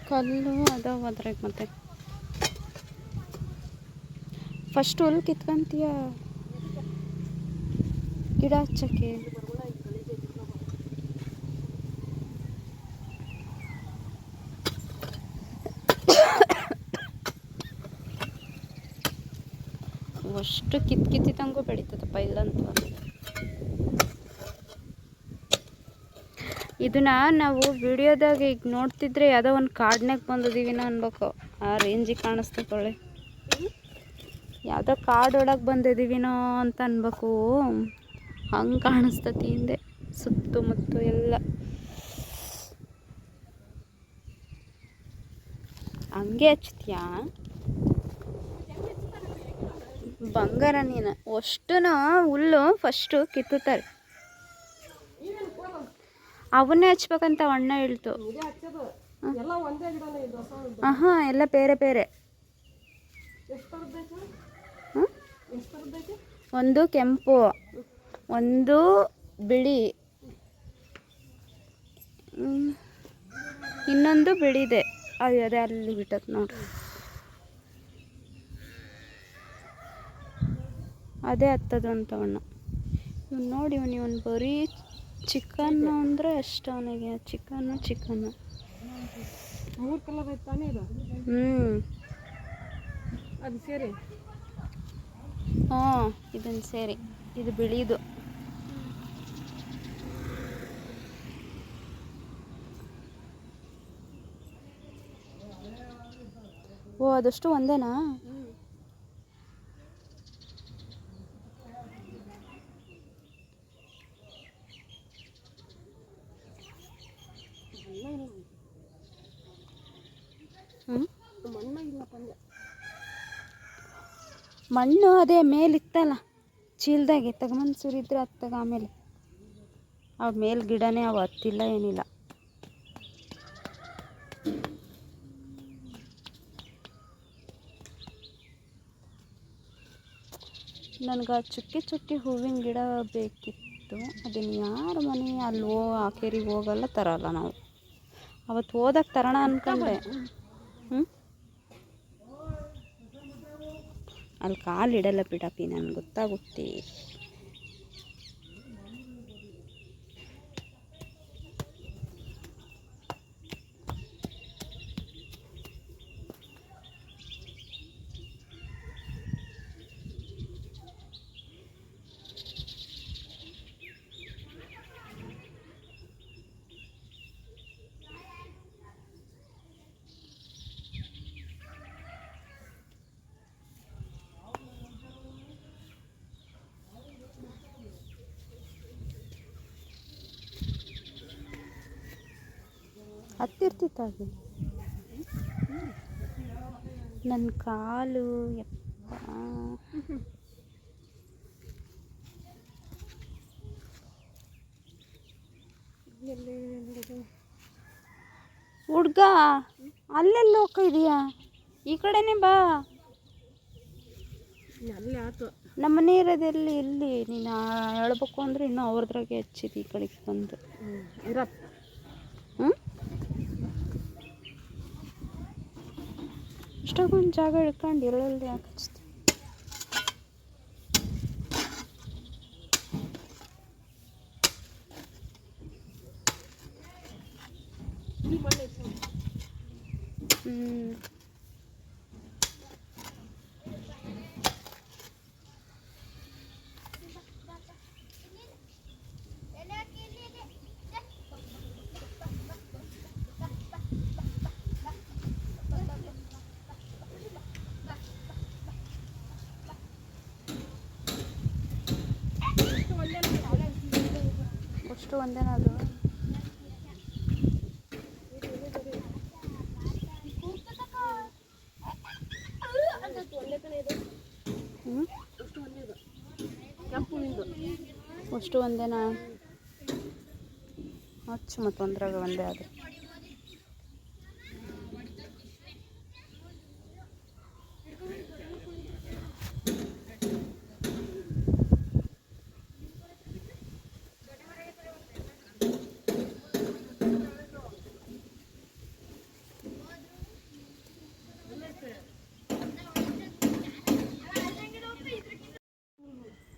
ಕಲ್ಲು ಅದಾವ ಅದ್ರಾಗ. ಮತ್ತೆ ಫಸ್ಟ್ ಹುಲ್ ಕಿತ್ಕೊಂತೀಯ ಗಿಡ ಹಚ್ಚಕ್ಕೆ. ಅಷ್ಟು ಕಿತ್ತಿದಂಗೂ ಬೆಳೀತದಪ್ಪ ಇಲ್ಲಂತೂ. ಇದನ್ನ ನಾವು ವಿಡಿಯೋದಾಗ ಈಗ ನೋಡ್ತಿದ್ರೆ ಯಾವುದೋ ಒಂದು ಕಾಡ್ನಾಗ ಬಂದಿದ್ದೀವಿನ ಅನ್ಬೇಕು. ಆ ರೇಂಜಿಗೆ ಕಾಣಿಸ್ತೈತೊಳ್ಳೆ. ಯಾವುದೋ ಕಾಡೊಳಗೆ ಬಂದಿದ್ದೀವಿನೋ ಅಂತ ಅನ್ಬೇಕು. ಹಂಗೆ ಕಾಣಿಸ್ತತಿ ಹಿಂದೆ ಸುತ್ತಮುತ್ತ ಎಲ್ಲ. ಹಂಗೆ ಹಚ್ತೀಯಾ ಬಂಗಾರ ನೀನು? ಅಷ್ಟುನ ಹುಲ್ಲು ಫಸ್ಟು ಕಿತ್ತುತ್ತಾರೆ, ಅವನ್ನೇ ಹಚ್ಬೇಕಂತ ಅಣ್ಣ ಹೇಳ್ತು. ಹಾಂ ಎಲ್ಲ ಬೇರೆ ಬೇರೆ. ಒಂದು ಕೆಂಪು, ಒಂದು ಬಿಳಿ, ಇನ್ನೊಂದು ಬಿಳಿದೆ. ಅದೇ ಅಲ್ಲಿ ಬಿಟ್ಟತ್ ನೋಡ್ರಿ, ಅದೇ ಹತ್ತದಂತ ಅಣ್ಣ. ಇವ್ನು ನೋಡಿ, ಇವನು ಬರೀ ಚಿಕನ್ನು ಅಂದರೆ ಅಷ್ಟು ಅವನಿಗೆ. ಚಿಕನ್ನು ಮೂರು ಕಲರ್ ಐತಾನೆ ಇದು. ಅದು ಸೇರಿ ಹಾಂ ಇದನ್ನು ಸೇರಿ, ಇದು ಬಿಳಿದು. ಓ ಅದಷ್ಟು ಒಂದೇನಾ? ಮಣ್ಣು ಅದೇ ಮೇಲಿತ್ತಲ್ಲ ಚೀಲದಾಗೆ ತಗೊಂಬಂದು ಸುರಿದ್ರೆ ಹತ್ತಾಗ. ಆಮೇಲೆ ಅವು ಮೇಲೆ ಗಿಡನೇ ಅವು ಹತ್ತಿಲ್ಲ ಏನಿಲ್ಲ. ನನಗೆ ಚುಕ್ಕಿ ಹೂವಿನ ಗಿಡ ಬೇಕಿತ್ತು. ಅದನ್ನು ಯಾರ ಮನೆ ಅಲ್ಲಿ ಆ ಕೆರೆಗೆ ಹೋಗಲ್ಲ, ತರಲ್ಲ ನಾವು. ಅವತ್ತು ಹೋದಾಗ ತರೋಣ ಅಂದ್ಕೊಂಡೆ. ಅಲ್ಲಿ ಕಾಲಿಡಲ್ಲ ಬಿಡಪ್ಪಿ, ನನಗೆ ಗೊತ್ತಾಗುತ್ತೆ. ಹತ್ತಿರ್ತಿತ್ತು ಅದು. ನನ್ನ ಕಾಲು ಯಪ್ಪ. ಹುಡ್ಗ ಅಲ್ಲೆಲ್ಲ ಹೋಗ್ತಿದೀಯಾ? ಈ ಕಡೆನೇ ಬಾ. ನಮ್ಮ ಮನೆ ಇರೋದೆಲ್ಲಿ? ಇಲ್ಲಿ ನೀನು ಹೇಳ್ಬೇಕು ಅಂದರೆ ಇನ್ನೂ ಅವ್ರದ್ರಾಗೆ ಹಚ್ಚಿದ್ದು ಈ ಕಡೆಗೆ ಬಂದು. ಇಷ್ಟೊಂದು ಜಾಗ ಇಟ್ಕೊಂಡು ಎಲ್ಲೆಲ್ಲಿ ಯಾಕೆ ಹಚ್ತೀವಿ? ಅಷ್ಟು ಒಂದೇನಾ ಅದು? ಅಷ್ಟು ಒಂದೇನಾ? ಹಚ್ಚು ಮತ್ತೊಂದ್ರಾಗ ಒಂದೇ ಅದು.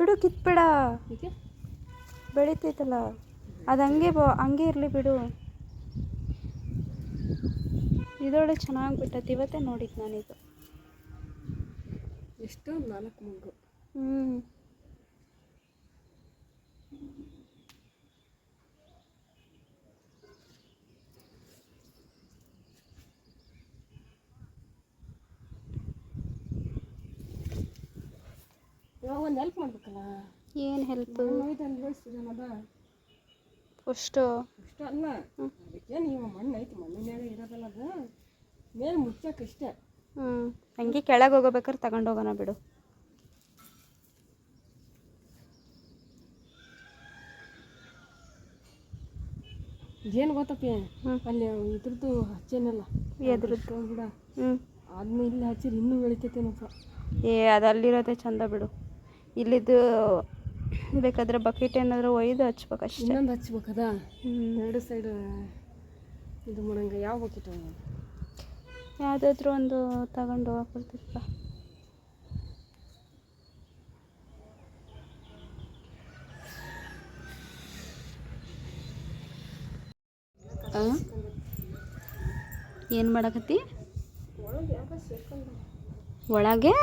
ಬಿಡು ಕಿತ್ಬೇಡ, ಇದಕ್ಕೆ ಬೆಳಿತೈತಲ್ಲ ಅದು ಹಂಗೆ ಇರಲಿ ಬಿಡು. ಇದೊಳ್ಳೆ ಚೆನ್ನಾಗಿ ಬಿಟ್ಟೈತೆ, ಇವತ್ತೇ ನೋಡಿದ್ದು ನಾನಿದು. ಎಷ್ಟು 4 ಮೂಗು. ಇವಾಗ ಒಂದು ಹೆಲ್ಪ್ ಮಾಡ್ಬೇಕಲ್ಲ. ಏನು ಹೆಲ್ಪ್? ಅದ ಫಸ್ಟು ಅಷ್ಟು ಅಲ್ಲ, ಅದಕ್ಕೇನು ಇವಾಗ ಮಣ್ಣು ಐತಿ, ಮಣ್ಣಿನಾಗ ಇರೋದಲ್ಲ, ಅದು ಮೇಲೆ ಮುಚ್ಚಕ್ಕೆ ಇಷ್ಟೇ. ಹಂಗೆ ಕೆಳಗೆ ಹೋಗ್ಬೇಕಾದ್ರೆ ತಗೊಂಡೋಗೋಣ ಬಿಡು. ಏನು ಗೊತ್ತಪ್ಪಿ, ಅಲ್ಲಿ ಇದ್ರದ್ದು ಹಚ್ಚೇನಲ್ಲ, ಎದ್ರದ್ದು ಬಿಡ, ಅದನ್ನ ಇಲ್ಲಿ ಹಚ್ಚಿರಿ ಇನ್ನೂ ಬೆಳಿತೈತೇನಪ್ಪ. ಅದು ಅಲ್ಲಿರೋದೇ ಚಂದ ಬಿಡು. ಇಲ್ಲಿದ್ದು ಬೇಕಾದ್ರೆ ಬಕೆಟ್ ಏನಾದರೂ ಒಯ್ದು ಹಚ್ಬೇಕಷ್ಟೇ. ಇನ್ನೊಂದು ಹಚ್ಬೇಕದ, 2 ಸೈಡ್ ಇದು ಮಾಡಂಗೆ. ಯಾವ ಬಕೆಟ್? ಯಾವುದಾದ್ರೂ ಒಂದು ತಗೊಂಡು ಹೋಗ್ಬಿಡ್ತಿಪ್ಪ. ಏನು ಮಾಡಕತ್ತಿ? ಒಳಗೆ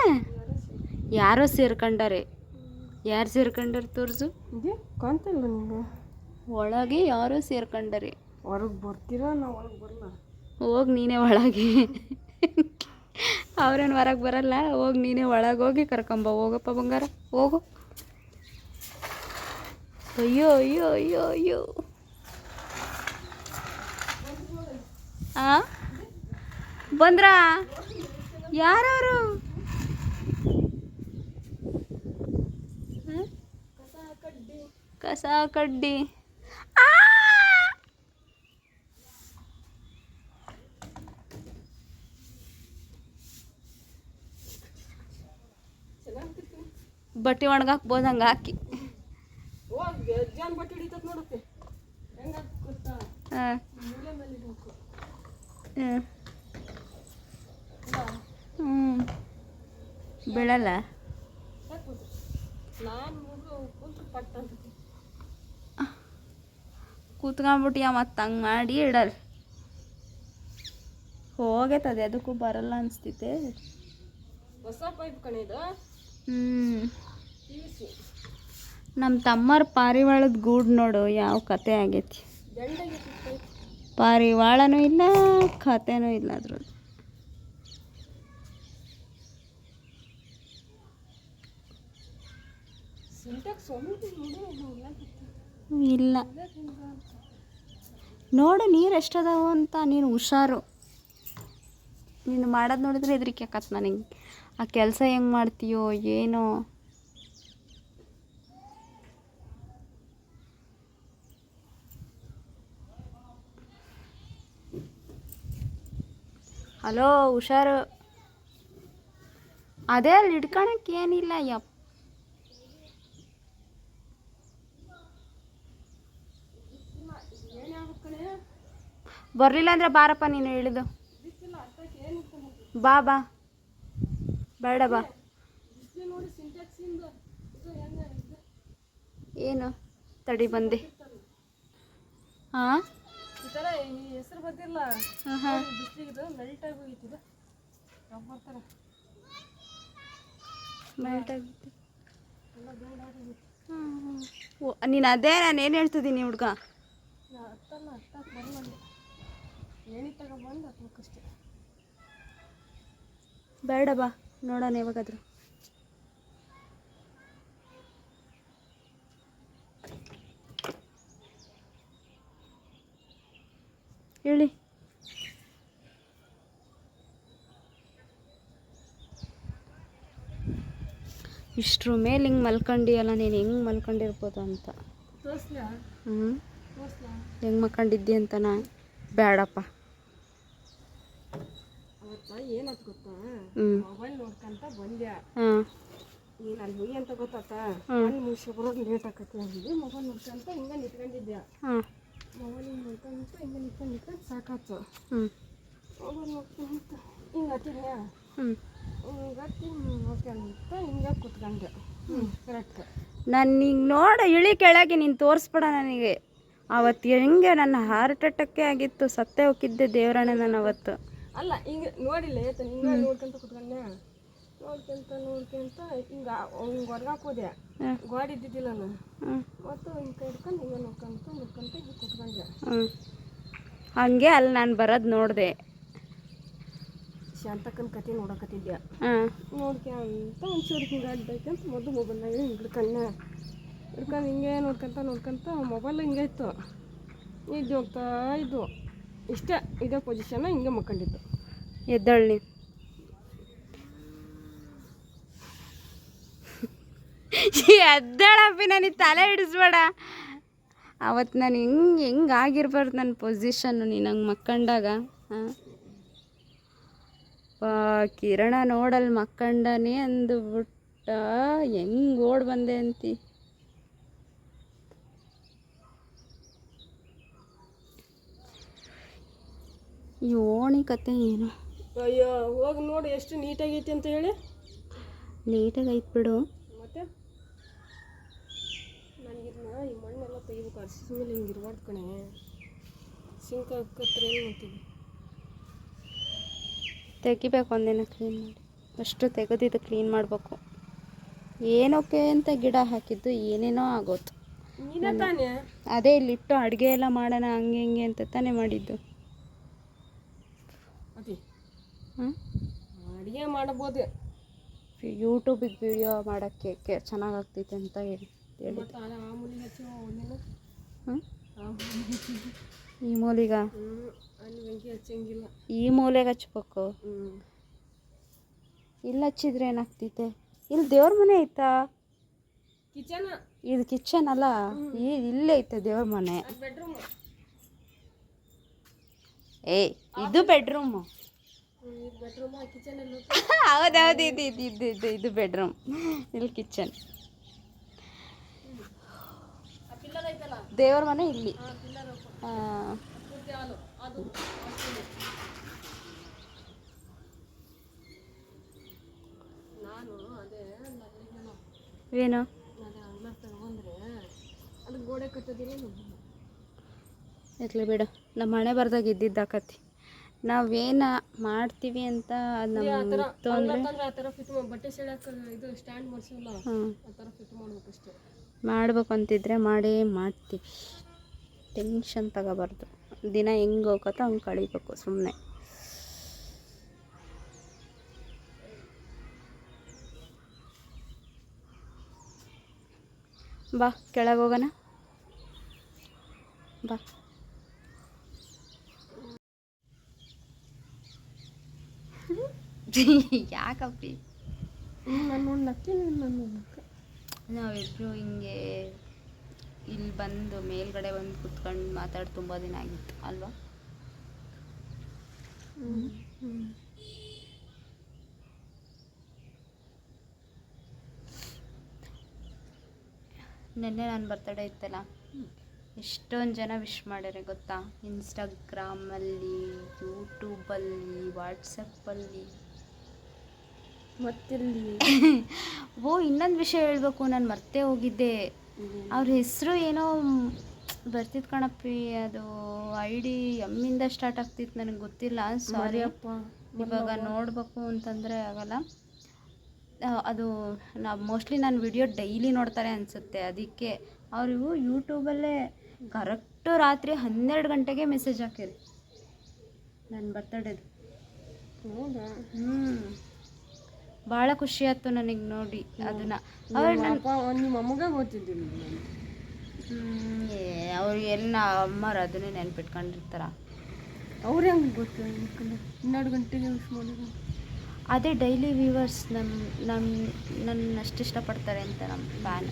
ಯಾರೋ ಸೇರ್ಕೊಂಡಾರೆ. ಯಾರು ಸೇರ್ಕೊಂಡಾರೆ ತೋರಿಸು. ಕಾಣ್ತಿಲ್ಲ ನಿಂಗೆ? ಒಳಗೆ ಯಾರೋ ಸೇರ್ಕೊಂಡಾರೆ. ಹೊರಗೆ ಬರ್ತೀರಾ? ನಾವು ಒಳಗೆ ಬರಲ್ಲ. ಹೋಗಿ ನೀನೇ ಒಳಗೆ. ಅವ್ರೇನು ಹೊರಗೆ ಬರಲ್ಲ. ಹೋಗಿ ನೀನೇ ಒಳಗೆ ಹೋಗಿ ಕರ್ಕೊಂಬ. ಹೋಗಪ್ಪ ಬಂಗಾರ, ಹೋಗು. ಅಯ್ಯೋ ಅಯ್ಯೋ ಅಯ್ಯೋ ಅಯ್ಯೋ. ಬಂದ್ರಾ? ಯಾರವರು? ಕಸ ಕಡ್ಡಿ. ಬಟ್ಟೆ ಒಣಗಾಕ್ಬೋದು ಹಂಗೆ ಹಾಕಿ. ಬಟ್ಟೆ ಹಿಡಿತದ ನೋಡುತ್ತೆ ಹೆಂಗೆ ಗೊತ್ತಾ? ಬೀಳಲ್ಲ. ಕೂತ್ಕೊಂಡ್ಬಿಟ್ಟಿಯ ಮತ್ತೆ ಹಂಗೆ ಮಾಡಿ ಇಡಲ್ಲ. ಹೋಗೈತದೆ, ಅದಕ್ಕೂ ಬರಲ್ಲ ಅನಿಸ್ತೈತೆ. ಹೊಸ ಪೈಪ್ ಕಣಿದು. ನಮ್ಮ ತಮ್ಮರ ಪಾರಿವಾಳದ ಗೂಡು ನೋಡು ಯಾವ ಕತೆ ಆಗೈತಿ. ಪಾರಿವಾಳನೂ ಇಲ್ಲ, ಕತೆನೂ ಇಲ್ಲ ಅದ್ರದ್ದು. ಇಲ್ಲ ನೋಡು ನೀರು ಎಷ್ಟದಾವು ಅಂತ. ನೀನು ಹುಷಾರು. ನೀನು ಮಾಡೋದು ನೋಡಿದ್ರೆ ಹೆದರಿಕೆ ಆಕತ್ ನನಗೆ. ಆ ಕೆಲಸ ಹೆಂಗೆ ಮಾಡ್ತೀಯೋ ಏನೋ. ಹಲೋ, ಹುಷಾರು. ಅದೇ ಅಲ್ಲಿ ಹಿಡ್ಕೊಳಕ್ಕೆ ಏನಿಲ್ಲ. ಯಪ್ಪ, ಬರಲಿಲ್ಲ ಅಂದರೆ ಬಾರಪ್ಪ ನೀನು ಇಳಿದು. ಬಾ ಬಾ, ಬೇಡ ಬಾ. ಏನು ತಡಿ ಬಂದೆ. ಹಾಂ, ಈ ಥರ ಹೆಸರು ಬಂದಿಲ್ಲ. ಬಿಸಿಲಿಗೆ ಮೆಲ್ಟ್ ಆಗಿ ಹೋಗಿತ್ತು. ಬರ್ತಾರೆ ಮೆಲ್ಟ್ ಆಗಿತ್ತು. ನೀನು ಅದೇ ನಾನು ಏನು ಹೇಳ್ತಿದ್ದೀನಿ ಹುಡ್ಗ. ಹತ್ತಲ್ಲ, ಹತ್ತಕ್ಕೆ ಬರಲ್ಲ. ಏಣಿ ತಗೊಬಂದು ಹತ್ಬೇಕಷ್ಟೆ. ಬೇಡ ಬಾ, ನೋಡೋಣ ಯಾವಾಗಾದ್ರು. ಹೇಳಿ. ಇಷ್ಟ್ರ ಮೇಲೆ ಹಿಂಗೆ ಮಲ್ಕೊಂಡಿಯಲ್ಲ ನೀನು, ಹೆಂಗೆ ಮಲ್ಕೊಂಡಿರ್ಬೋದು ಅಂತ. ಹೆಂಗೆ ಮಲ್ಕೊಂಡಿದ್ದಿ ಅಂತನಾ? ಬೇಡಪ್ಪ. ಏನಾಯ್ತು ಗೊತ್ತಾ, ಮೊಬೈಲ್ ನೋಡ್ಕೊಂತ ಬಂದ್ಯಾ. ನೀನು ಅಲ್ಲಿ ಹೋಗಿ ಅಂತ ಗೊತ್ತಾತ. ಕಣ್ಣು ಮುಗಿಸಿ ಬರೋದು ಲೇಟ್ ಆಕತಿ ಅಂದು ಮೊಬೈಲ್ ನೋಡ್ಕೊಂತ ಹಿಂಗೆ ನಿಂತ್ಕೊಂಡಿದ್ಯಾ. ಮೊಬೈಲ್ ನೋಡ್ಕೊಂತ ಹಿಂಗೆ ನಿಂತ್ಕೊಂಡು ಸಾಕಾಯ್ತು. ಮೊಬೈಲ್ ನೋಡ್ಕೊಂತ ಹಿಂಗೆ ಹತ್ತಿದ್ಯಾ. ಹಿಂಗೆ ಹತ್ತಿ ನೋಡ್ಕೊಂತ ಹಿಂಗೆ ಕೂತ್ಕೊಂಡೆ. ಕರೆಕ್ಟ್ ನನಗೆ ನೋಡ ಇಳಿ ಕೆಳಗೆ ನೀನು ತೋರಿಸ್ಬೇಡ ನನಗೆ. ಅವತ್ತು ಹೆಂಗೆ ನನ್ನ ಹಾರ್ಟ್ ಅಟ್ಯಾಕೇ ಆಗಿತ್ತು, ಸತ್ತೇ ಹೋಗಿದ್ದೆ ದೇವರಾಣೆ ನಾನು ಅವತ್ತು. ಅಲ್ಲ ಹಿಂಗೆ ನೋಡಿಲ್ಲ ಆಯ್ತಾ, ಹಿಂಗೆ ನೋಡ್ಕೊಂತ ಕುತ್ಕೊಂಡೆ, ನೋಡ್ಕೊಂತ ಹಿಂಗೆ ಹೊರ್ಗಾಕ್ ಹೋದೆ, ಗಾಡಿ ಇದ್ದಿದ್ದಿಲ್ಲ ನಾನು. ಮತ್ತು ಹಿಂಗೆ ಕೈ ಹಿಡ್ಕೊಂಡು ಹಿಂಗೆ ನೋಡ್ಕೊಂತ ಹಿಂಗೆ ಕುತ್ಕೊಂಡೆ. ಹಾಗೆ ಅಲ್ಲಿ ನಾನು ಬರೋದು ನೋಡಿದೆ. ಶಾಂತಕ್ಕನ ಕತೆ ನೋಡಕತ್ತಿದ್ದೆ. ನೋಡ್ಕೊಂತ ಒಂಚೂರು ಹಿಂಗೆ ಅಡ್ಡಾಯ್ಕಂತ ಮೊದಲು ಮೊಬೈಲ್ನಾಗ ಹಿಂಗೆ ಹಿಡ್ಕೊಂಡು ಹಿಂಗೆ ನೋಡ್ಕೊಂತ ಮೊಬೈಲ್ ಹಿಂಗೆ ಇತ್ತು, ನಿದ್ದೆ ಹೋಗ್ತಾ ಇದ್ದು. ಇಷ್ಟೇ ಇದೇ ಪೊಸಿಷನ್ನ ಹಿಂಗೆ ಮಕ್ಕೊಂಡಿದ್ದು. ಎದ್ದಳ್ಳಿ ಎದ್ದಳಪ್ಪಿ, ನನಗೆ ತಲೆ ಹಿಡಿಸ್ಬೇಡ. ಅವತ್ತು ನಾನು ಹೆಂಗೆ ಆಗಿರ್ಬಾರ್ದು ನನ್ನ ಪೊಸಿಷನ್ನು ನೀನು ಹಂಗೆ ಮಕ್ಕಂಡಾಗ. ಹಾಂ, ಕಿರಣ ನೋಡಲ್ಲಿ ಮಕ್ಕಂಡನೇ ಅಂದುಬಿಟ್ಟ, ಹೆಂಗೆ ಓಡ್ ಬಂದೆ ಅಂತಿ. ಈ ಓಣಿ ಕತೆ ಏನು? ಅಯ್ಯೋ ಹೋಗಿ ನೋಡಿ ಎಷ್ಟು ನೀಟಾಗೈತಿ ಅಂತ ಹೇಳಿ. ನೀಟಾಗಿ ಐತೆ ಬಿಡು. ಮತ್ತೆ ನನಗಿದ್ನ ಈ ಮಣ್ಣೆಲ್ಲ ತೆಗಿಬೇಕು, ಅರ್ಸಿದ ಮೇಲೆ ಹಿಂಗೆ ಇರಬಾರ್ದು ಕಣೆ. ಸಿಂಕ್ ಹಾಕತ್ರ ಏನು ಮಾಡ್ತೀವಿ, ತೆಗಿಬೇಕು ಒಂದಿನ ಕ್ಲೀನ್ ಮಾಡಿ. ಅಷ್ಟು ತೆಗೆದಿದ್ದು ಕ್ಲೀನ್ ಮಾಡಬೇಕು. ಏನೋಕೆ ಅಂತ ಗಿಡ ಹಾಕಿದ್ದು ಏನೇನೋ ಆಗೋತು. ನೀನೇ ತಾನೇ ಅದೇ ಇಲ್ಲಿಟ್ಟು ಅಡುಗೆ ಎಲ್ಲ ಮಾಡೋಣ ಹಂಗೆ ಹಿಂಗೆ ಅಂತ ತಾನೇ ಮಾಡಿದ್ದು. ಅದೇ ಹಾಂ, ಅಡುಗೆ ಮಾಡಬೋದು. ಯೂಟ್ಯೂಬಿಗೆ ವಿಡಿಯೋ ಮಾಡೋಕ್ಕೆ ಚೆನ್ನಾಗಾಗ್ತೈತೆ ಅಂತ ಹೇಳಿ ಮತ್ತು ಆ ಮೂಲಿಗೆ ಹಚ್ಚೋ ಒಂದಿನ. ಹಾಂ, ಈ ಮೂಲಿಗ ಅಲ್ಲಿ ಬೆಂಕಿ ಹಚ್ಚಂಗಿಲ್ಲ, ಈ ಮೂಲೆಗೆ ಹಚ್ಬೇಕು. ಇಲ್ಲಿ ಹಚ್ಚಿದ್ರೆ ಏನಾಗ್ತೈತೆ? ಇಲ್ಲಿ ದೇವ್ರ ಮನೆ ಐತಾ? ಕಿಚನ್, ಇದು ಕಿಚನ್ ಅಲ್ಲ, ಇಲ್ಲೇ ಐತೆ ದೇವ್ರ ಮನೆ. ಬೆಡ್ರೂಮ್. ಏಯ್, ಇದು ಬೆಡ್ರೂಮು. ಬೆಡ್ರೂಮ್ ಕಿಚನ್ ಎಲ್ಲ. ಹೌದೌದು, ಇದು ಬೆಡ್ರೂಮ್, ಇಲ್ಲಿ ಕಿಚನ್. ದೇವ್ರ ಮನೆ ಇಲ್ಲಿ. ನಾನು ಅದೇ ಏನು ಅಂಗ್ಲ ತಗೊಂಡ್ರೆ ಅದು ಗೋಡೆ ಕಟ್ಟೋದಿಲ್ಲ. ಇರ್ಲಿ ಬಿಡು, ನಮ್ಮ ಮನೆ ಬರ್ದಾಗ ಇದ್ದಿದ್ದಾಕತಿ. ನಾವೇನ ಮಾಡ್ತೀವಿ ಅಂತ ನಮ್ಮ ಆ ಥರ ಫಿಟ್ ಬಟ್ಟೆ ಸೆಳಕ್ಕೆ ಇದು ಸ್ಟ್ಯಾಂಡ್ ಮಾಡಿಸಿಲ್ಲ, ಆ ಥರ ಫಿಟ್ ಮಾಡ್ಬೇಕಷ್ಟೇ. ಮಾಡ್ಬೇಕು ಅಂತಿದ್ರೆ ಮಾಡೇ ಮಾಡ್ತೀವಿ. ಟೆನ್ಷನ್ ತಗೋಬಾರ್ದು. ದಿನ ಹೆಂಗೆ ಹೋಗತ್ತೋ ಹಂಗೆ ಕಳಿಬೇಕು ಸುಮ್ಮನೆ. ಬಾ ಕೆಳಗೆ ಹೋಗೋಣ, ಬಾ. ಯಾಕಪ್ಪಿ ನಾನು ನಕ್ಕಿನ ನಾವಿಬ್ಬರು ಹಿಂಗೆ ಇಲ್ಲಿ ಬಂದು ಮೇಲ್ಗಡೆ ಬಂದು ಕುತ್ಕೊಂಡು ಮಾತಾಡಿ ತುಂಬ ದಿನ ಆಗಿತ್ತು ಅಲ್ವಾ? ನೆನ್ನೆ ನನ್ನ ಬರ್ತಡೇ ಇತ್ತಲ್ಲ, ಎಷ್ಟೊಂದು ಜನ ವಿಶ್ ಮಾಡ್ಯಾರೆ ಗೊತ್ತಾ? ಇನ್ಸ್ಟಾಗ್ರಾಮಲ್ಲಿ, ಯೂಟ್ಯೂಬಲ್ಲಿ, ವಾಟ್ಸಪ್ಪಲ್ಲಿ, ಮತ್ತೆಲ್ಲಿ. ಓ, ಇನ್ನೊಂದು ವಿಷಯ ಹೇಳಬೇಕು, ನಾನು ಮರ್ತೇ ಹೋಗಿದ್ದೆ. ಅವ್ರ ಹೆಸರು ಏನೋ ಬರ್ತಿತ್ತು ಕಣಪ್ಪಿ, ಅದು ID ಎಮ್ಮಿಂದ ಸ್ಟಾರ್ಟ್ ಆಗ್ತಿತ್ತು, ನನಗೆ ಗೊತ್ತಿಲ್ಲ, ಸಾರಿ ಅಪ್ಪ. ಇವಾಗ ನೋಡಬೇಕು ಅಂತಂದರೆ ಆಗಲ್ಲ. ಅದು ಮೋಸ್ಟ್ಲಿ ನಾನು ವಿಡಿಯೋ ಡೈಲಿ ನೋಡ್ತಾರೆ ಅನಿಸುತ್ತೆ, ಅದಕ್ಕೆ ಅವರು ಯೂಟ್ಯೂಬಲ್ಲೇ ಕರೆಕ್ಟು ರಾತ್ರಿ 12 ಗಂಟೆಗೆ ಮೆಸೇಜ್ ಹಾಕಿರಿ ನನ್ನ ಬರ್ತಡೇದು. ಭಾಳ ಖುಷಿ ಆಯ್ತು ನನಗೆ ನೋಡಿ ಅದನ್ನು. ನಿಮ್ಮ ಅಮ್ಮಗ ಗೊತ್ತಿದ್ದಿಲ್ಲ. ಅವ್ರು ಎಲ್ಲಿ ಅಮ್ಮರು ಅದನ್ನೇ ನೆನ್ಪಿಟ್ಕೊಂಡಿರ್ತಾರ. ಅವ್ರು ಹೆಂಗೆ ಗೊತ್ತು 12 ಗಂಟೆಗೆ ವಿಶ್ ಮಾಡಿದ್ರು? ಅದೇ ಡೈಲಿ ವ್ಯೂವರ್ಸ್ ನನ್ನ ಅಷ್ಟು ಇಷ್ಟಪಡ್ತಾರೆ ಅಂತ ನಮ್ಮ ಫ್ಯಾನ್.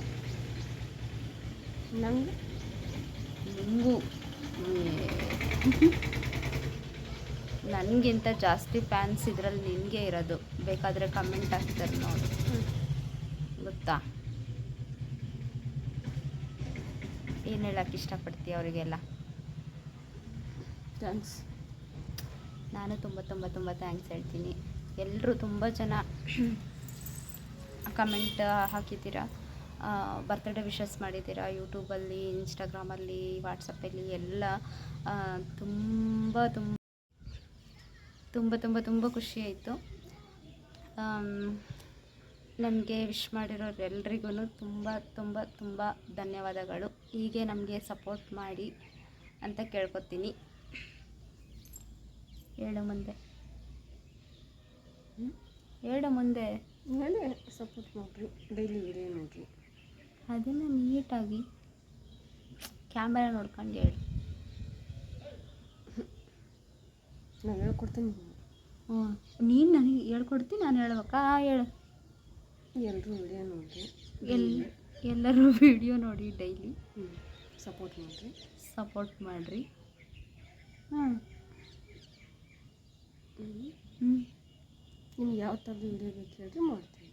ನಿಮಗೂ ನನಗಿಂತ ಜಾಸ್ತಿ ಫ್ಯಾನ್ಸ್ ಇದರಲ್ಲಿ ನಿನಗೆ ಇರೋದು. ಬೇಕಾದರೆ ಕಮೆಂಟ್ ಹಾಕ್ತಾರೆ ನೋಡಿ, ಗೊತ್ತಾ? ಏನು ಹೇಳಕ್ಕೆ ಇಷ್ಟಪಡ್ತೀಯ ಅವರಿಗೆಲ್ಲ? ಥ್ಯಾಂಕ್ಸ್. ನಾನು ತುಂಬ ತುಂಬ ತುಂಬ ಥ್ಯಾಂಕ್ಸ್ ಹೇಳ್ತೀನಿ. ಎಲ್ಲರೂ ತುಂಬ ಜನ ಕಮೆಂಟ್ ಹಾಕಿದ್ದೀರಾ, ಬರ್ತ್ಡೇ ವಿಶಸ್ ಮಾಡಿದ್ದೀರಾ ಯೂಟ್ಯೂಬಲ್ಲಿ, ಇನ್ಸ್ಟಾಗ್ರಾಮಲ್ಲಿ, ವಾಟ್ಸಪ್ಪಲ್ಲಿ ಎಲ್ಲ. ತುಂಬ ತುಂಬ ತುಂಬ ತುಂಬ ತುಂಬ ಖುಷಿ ಆಯಿತು. ನನಗೆ ವಿಶ್ ಮಾಡಿರೋರೆಲ್ರಿಗೂ ತುಂಬ ತುಂಬ ತುಂಬ ಧನ್ಯವಾದಗಳು. ಹೀಗೆ ನಮಗೆ ಸಪೋರ್ಟ್ ಮಾಡಿ ಅಂತ ಕೇಳ್ಕೊತೀನಿ. ಹೇಳು ಮುಂದೆ, ಹೇಳು ಮುಂದೆ. ಹೇಳಿ ಸಪೋರ್ಟ್ ಮಾಡಿರಿ, ಡೈಲಿ ವಿಡಿಯೋ ನೋಡಿರಿ. ಅದನ್ನು ನೀಟಾಗಿ ಕ್ಯಾಮ್ರಾ ನೋಡ್ಕೊಂಡು ಹೇಳು. ನಾನು ಹೇಳ್ಕೊಡ್ತೀನಿ. ಹ್ಞೂ, ನೀನು ನನಗೆ ಹೇಳ್ಕೊಡ್ತೀನಿ, ನಾನು ಹೇಳ್ಬೇಕಾ? ಹೇಳು. ಎಲ್ಲರೂ ವಿಡಿಯೋ ನೋಡಿರಿ, ಎಲ್ಲರೂ ವಿಡಿಯೋ ನೋಡಿ ಡೈಲಿ ಸಪೋರ್ಟ್ ಮಾಡಿರಿ. ಹ್ಞೂ ನಿಮ್ಗೆ ಯಾವ ಥರದ ವಿಡಿಯೋ ಬೇಕು ಹೇಳಿದ್ರೆ ಮಾಡ್ತೀನಿ.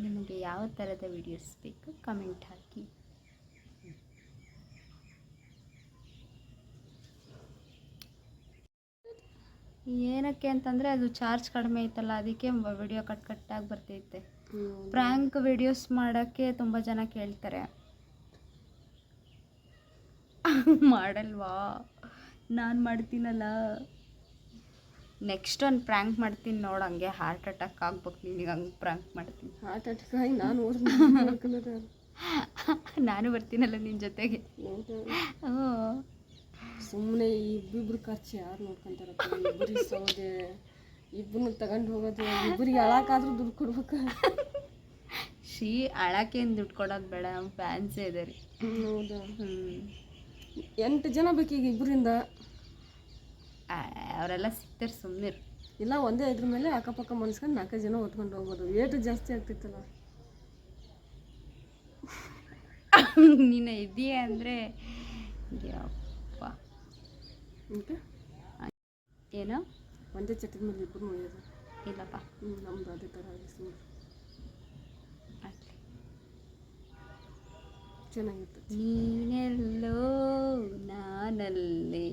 ನಿಮಗೆ ಯಾವ ಥರದ ವೀಡಿಯೋಸ್ ಬೇಕು ಕಮೆಂಟ್ ಹಾಕಿ. ಏನಕ್ಕೆ ಅಂತಂದರೆ ಅದು ಚಾರ್ಜ್ ಕಡಿಮೆ ಐತಲ್ಲ, ಅದಕ್ಕೆ ವಿಡಿಯೋ ಕಟ್ಟಾಗಿ ಬರ್ತೈತೆ. ಪ್ರ್ಯಾಂಕ್ ವಿಡಿಯೋಸ್ ಮಾಡೋಕ್ಕೆ ತುಂಬ ಜನ ಕೇಳ್ತಾರೆ. ಮಾಡಲ್ವಾ? ನಾನು ಮಾಡ್ತೀನಲ್ಲ. ನೆಕ್ಸ್ಟ್ ಒಂದು ಪ್ರ್ಯಾಂಕ್ ಮಾಡ್ತೀನಿ ನೋಡು, ಹಂಗೆ ಹಾರ್ಟ್ ಅಟ್ಯಾಕ್ ಆಗ್ಬೇಕು ನಿನಗೆ, ಹಂಗೆ ಪ್ರ್ಯಾಂಕ್ ಮಾಡ್ತೀನಿ. ಹಾರ್ಟ್ ಅಟ್ಯಾಕ್ ಆಗಿ ನಾನು ನಾನು ಬರ್ತೀನಲ್ಲ ನಿನ್ನ ಜೊತೆಗೆ. ಹ್ಞೂ, ಸುಮ್ಮನೆ ಇಬ್ಬಿಬ್ರು ಖರ್ಚು ಯಾರು ನೋಡ್ಕೊಂತಾರಪ್ಪ? ಇಬ್ಬರಿಗೆ ಸೌದೆ, ಇಬ್ಬರನ್ನ ತಗೊಂಡು ಹೋಗೋದು, ಇಬ್ಬರಿಗೆ ಅಳಕಾದ್ರೂ ದುಡ್ಡು ಕೊಡ್ಬೇಕು. ಅಳಕ್ಕೇನು ದುಡ್ಡು ಕೊಡೋದು ಬೇಡ, ಫ್ಯಾನ್ಸೇ ಇದೆ ರೀ. ಹೌದಾ? 8 ಜನ ಬೇಕೀಗ ಇಬ್ಬರಿಂದ. ಅವರೆಲ್ಲ ಸಿಗ್ತಾರೆ, ಸುಮ್ಮನೆ ಇಲ್ಲ ಒಂದೇ ಇದ್ರ ಮೇಲೆ ಅಕ್ಕಪಕ್ಕ ಮನ್ಸ್ಕೊಂಡು 4 ಜನ ಹೊತ್ಕೊಂಡು ಹೋಗ್ಬೋದು. ಏಟು ಜಾಸ್ತಿ ಆಗ್ತಿತ್ತಲ್ಲ. ನೀನು ಇದೆಯಾ ಅಂದರೆ ಏನೋ ಒಂದೇ ಚಟ್ಟದ ಮೇಲೆ ಇಬ್ಬರು ನೋಯೋದು ಇಲ್ಲಪ್ಪ. ನಮ್ದು ಅದೇ ಥರ ಆಗಿ ಚೆನ್ನಾಗಿತ್ತು. ನೀನೆಲ್ಲೋ ನಾನಲ್ಲೇ,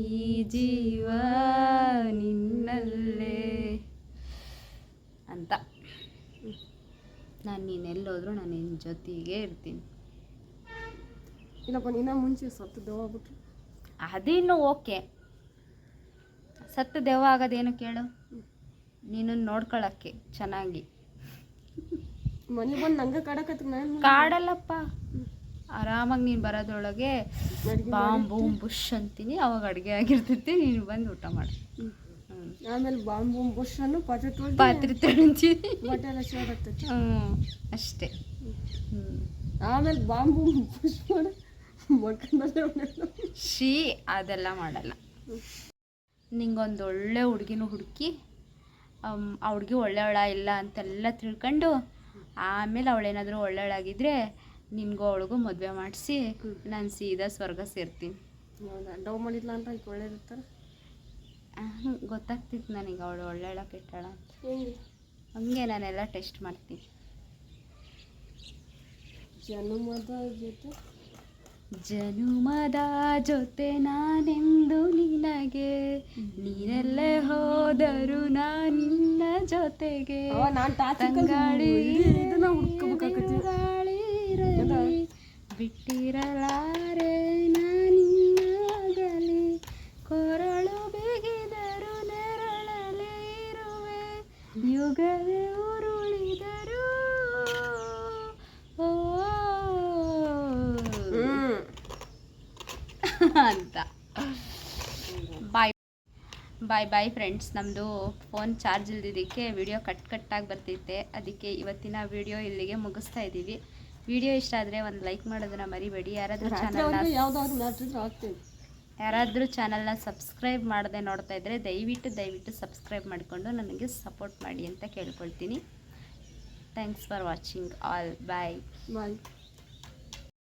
ಈ ಜೀವ ನಿನ್ನಲ್ಲೇ ಅಂತ. ನಾನು ನೀನೆಲ್ಲೋದ್ರೂ ನಾನು ನಿನ್ನ ಜೊತೆಗೆ ಇರ್ತೀನಿ. ಇಲ್ಲಪ್ಪ, ನೀನ ಮುಂಚೆ ಸತ್ತು ದೆವ್ವ ಆಗ್ಬಿಟ್ರು. ಅದಿನ್ನು ಓಕೆ. ಸತ್ತು ದೆವ್ವ ಆಗೋದೇನು ಕೇಳು, ನೀನು ನೋಡ್ಕೊಳಕ್ಕೆ ಚೆನ್ನಾಗಿ. ಮನೆ ಬಂದು ನಂಗೆ ಕಾಡಕತ್ತ. ನಾನು ಕಾಡಲ್ಲಪ್ಪ, ಆರಾಮಾಗಿ ನೀನು ಬರೋದ್ರೊಳಗೆ ಬಾಂಬು ಬುಷ್ ಅಂತೀನಿ, ಅವಾಗ ಅಡುಗೆ ಆಗಿರ್ತೈತಿ, ನೀನು ಬಂದು ಊಟ ಮಾಡಿ. ಆಮೇಲೆ ಬಾಂಬು ಬುಷ್ ಅನ್ನು ಪಾತ್ರೆ ತೊಳ್ಸಿ ಬಟ್ಟೆ ಎಲ್ಲ ಶೇರ್ ಆಗ್ತೈತಿ. ಅಷ್ಟೇ. ಆಮೇಲೆ ಬಾಂಬು ಬುಷ್ ಮಾಡಿ ಅದೆಲ್ಲ ಮಾಡಲ್ಲ. ನಿಂಗೊಂದು ಒಳ್ಳೆ ಹುಡುಗಿನೂ ಹುಡುಕಿ, ಆ ಹುಡುಗಿ ಒಳ್ಳೆಯವಳ ಇಲ್ಲ ಅಂತೆಲ್ಲ ತಿಳ್ಕೊಂಡು, ಆಮೇಲೆ ಅವಳೇನಾದರೂ ಒಳ್ಳೆಯವಳಾಗಿದ್ದರೆ ನಿನಗೂ ಅವಳಿಗೂ ಮದುವೆ ಮಾಡಿಸಿ ನಾನು ಸೀದಾ ಸ್ವರ್ಗ ಸೇರ್ತೀನಿ. ಹೌದಾ? ಡವ್ ಮಾಡಿಲ್ಲ ಅಂತ ಈಗ ಒಳ್ಳೇದಿರ್ತಾರೆ. ಗೊತ್ತಾಗ್ತಿತ್ತು ನನಗೆ ಅವಳು ಒಳ್ಳೆಯವಳ ಕೆಟ್ಟಳ ಅಂತ. ಹಂಗೆ ನಾನೆಲ್ಲ ಟೆಸ್ಟ್ ಮಾಡ್ತೀನಿ. ಜನುಮದ ಜೊತೆ ನಾನೆಂದು ನಿನಗೆ, ನೀನೆಲ್ಲೇ ಹೋದರು ನಿನ್ನ ಜೊತೆಗೆ. ತಂಗಾಳಿ ಬಿಟ್ಟಿರಲಾರೆ ನಾನಿನ್ನಾಗಲಿ, ಕೊರಳು ಬಿಗಿದರು ನೆರಳಲೇ ಇರುವೆ, ಯುಗವೇ ಉರುಳಿದರು ಅಂತ. Bye friends. ನಮ್ಮದು ಫೋನ್ ಚಾರ್ಜ್ ಇಲ್ದಿದ್ದಕ್ಕೆ ವಿಡಿಯೋ ಕಟ್ಟಾಗಿ ಬರ್ತೈತೆ, ಅದಕ್ಕೆ ಇವತ್ತಿನ ವಿಡಿಯೋ ಇಲ್ಲಿಗೆ ಮುಗಿಸ್ತಾ ಇದ್ದೀವಿ. ವಿಡಿಯೋ ಇಷ್ಟ ಆದರೆ ಒಂದು ಲೈಕ್ ಮಾಡೋದನ್ನ ಮರಿಬೇಡಿ. ಯಾರಾದರೂ ಚಾನಲ್ನ ಸಬ್ಸ್ಕ್ರೈಬ್ ಮಾಡದೆ ನೋಡ್ತಾ ಇದ್ದರೆ ದಯವಿಟ್ಟು ಸಬ್ಸ್ಕ್ರೈಬ್ ಮಾಡಿಕೊಂಡು ನನಗೆ ಸಪೋರ್ಟ್ ಮಾಡಿ ಅಂತ ಕೇಳ್ಕೊಳ್ತೀನಿ. Thanks for watching all. Bye.